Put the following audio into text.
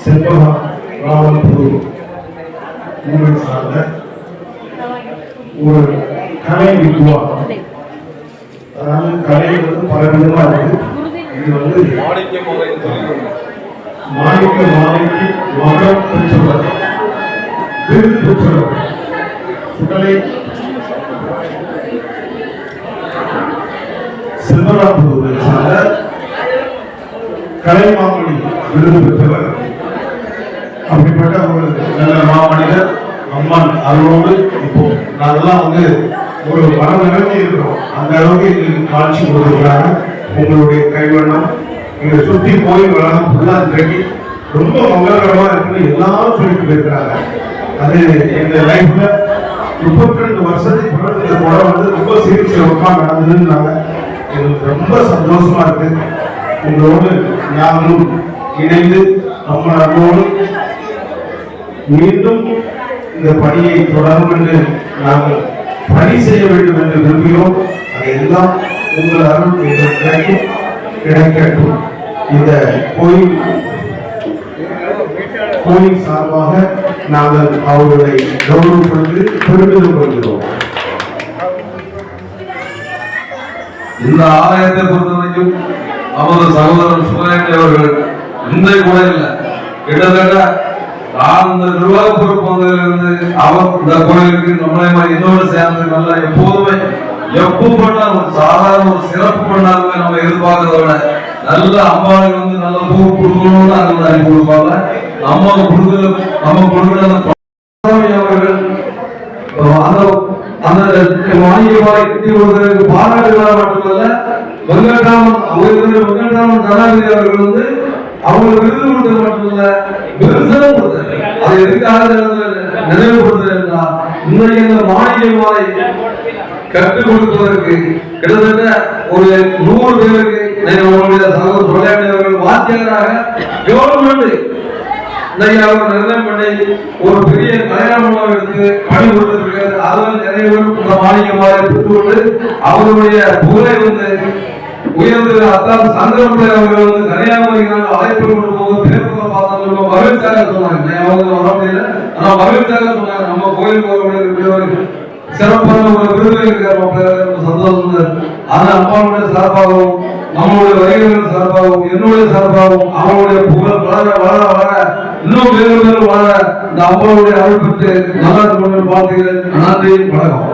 செல்வகா ராவல்புதூர் ஊரை சார்ந்த ஒரு கலை வித்வான். அதாவது கலை வந்து பல விதமா இருக்கு. இது வந்து மாணிக்க மாலைக்கு மகன் பெற்றவர், விருது பெற்றவர், சுடலை செல்வராபுதூரை சார்ந்த கலை மாமணி விருது பெற்றவர். அப்படிப்பட்ட ஒரு நல்ல மாமனிதர் அம்மன் அவரோடு இப்போ நாங்கெல்லாம் வந்து ஒரு மனம் நிகழ்ச்சி இருக்கிறோம். அந்த அளவுக்கு எங்களுக்கு காட்சி கொடுத்துருக்கிறாங்க. உங்களுடைய கைவண்ணம் இங்க சுற்றி போய் வளர்ந்து ஃபுல்லா இன்றைக்கு ரொம்ப மங்களகரமா இருக்குன்னு எல்லாரும் சொல்லிட்டு போயிருக்கிறாங்க. அது எங்க லைஃப்ல 32 வருஷத்துக்கு பிறகு இந்த படம் வந்து ரொம்ப சீர்சிறப்பா நடந்ததுன்னாங்க. எங்களுக்கு ரொம்ப சந்தோஷமா இருக்கு. உங்களோடு நாங்களும் இணைந்து நம்ம நம்மோடு மீண்டும் இந்த பணியை தொடரும் என்று நாங்கள் பணி செய்ய வேண்டும் என்று விரும்புகிறோம். அதையெல்லாம் உங்கள் அருள் எங்களுக்கு கிடைக்கட்டும். இந்த கோயில் சார்பாக நாங்கள் அவர்களை கௌரவப்படுத்தி பெருமிதம் கொள்கிறோம். இந்த ஆலயத்தை பொறுத்தவரைக்கும் நமது சகோதரர் சுப்பிரமணியன் அவர்கள் இன்றைய கூட இல்லை, கிட்டத்தட்ட நான் இந்த நிர்வாக பொறுப்பு வந்ததிலிருந்து அவர் இந்த கோயிலுக்கு நம்மளே மாதிரி இன்னொரு சேர்ந்து நல்லா எப்போதுமே எப்போ பண்ணாலும் சாதாரண ஒரு சிறப்பு பண்ணாலுமே நம்ம எதிர்பார்க்கறத விட நல்ல அம்பாளுக்கு வந்து நல்ல பூ கொடுக்கணும்னு அந்த அறிவு கொடுப்பாங்க. நம்ம கொடுக்குற அவர்கள் அந்த வாணியமாய் கட்டி கொடுக்கறதுக்கு பாராட்டுகளாக மட்டுமல்ல, வெங்கட்ராமன் தனாபதி அவர்கள் வந்து அவங்களுக்கு விருது கொடுத்தது மட்டுமல்ல, விருதும் கொடுத்தாரு. அது எதுக்காக நினைவுபடுத்துறா, இன்றைக்கு இந்த மாணியமாய் கற்றுக் கொடுப்பதற்கு கிட்டத்தட்ட ஒரு 100 பேருக்கு நம்மளுடைய சகோதரர் சொல்லாண்டி அவர்கள் வாத்தியாராக கவர்மெண்ட் அவர் நிர்ணயம் பண்ணி ஒரு பெரிய கல்யாணம் எடுத்து பணி கொடுத்திருக்காரு. அதில் நிறைய பேர் இந்த மாணிக்கமாக பெற்றுக்கொண்டு அவருடைய புகழை வந்து உயர்ந்து அத்தான் சந்திரபிள்ளை அவர்கள் வந்து கன்னியாகுமரிக்கு அழைப்பு கொண்டு போது பேப்பர்ல பார்த்தா மகிழ்ச்சியாக சொன்னாங்க. அவங்க வர முடியல, ஆனா மகிழ்ச்சியாக சொன்னாங்க. நம்ம கோயிலுக்கு வரக்கூடிய சிறப்பான ஒரு விருது இருக்கிற சந்தோஷம். ஆனா அம்மாவுடைய சார்பாகவும் நம்மளுடைய வகைகள் சார்பாகவும் என்னுடைய சார்பாகவும் அவங்களுடைய புகழ் வளர வளர வளர இன்னும் வேறு வாழ இந்த அம்மாவுடைய அருள் பெற்று நல்லா கொண்டு வாழ்த்துகிறேன். நன்றி, வணக்கம்.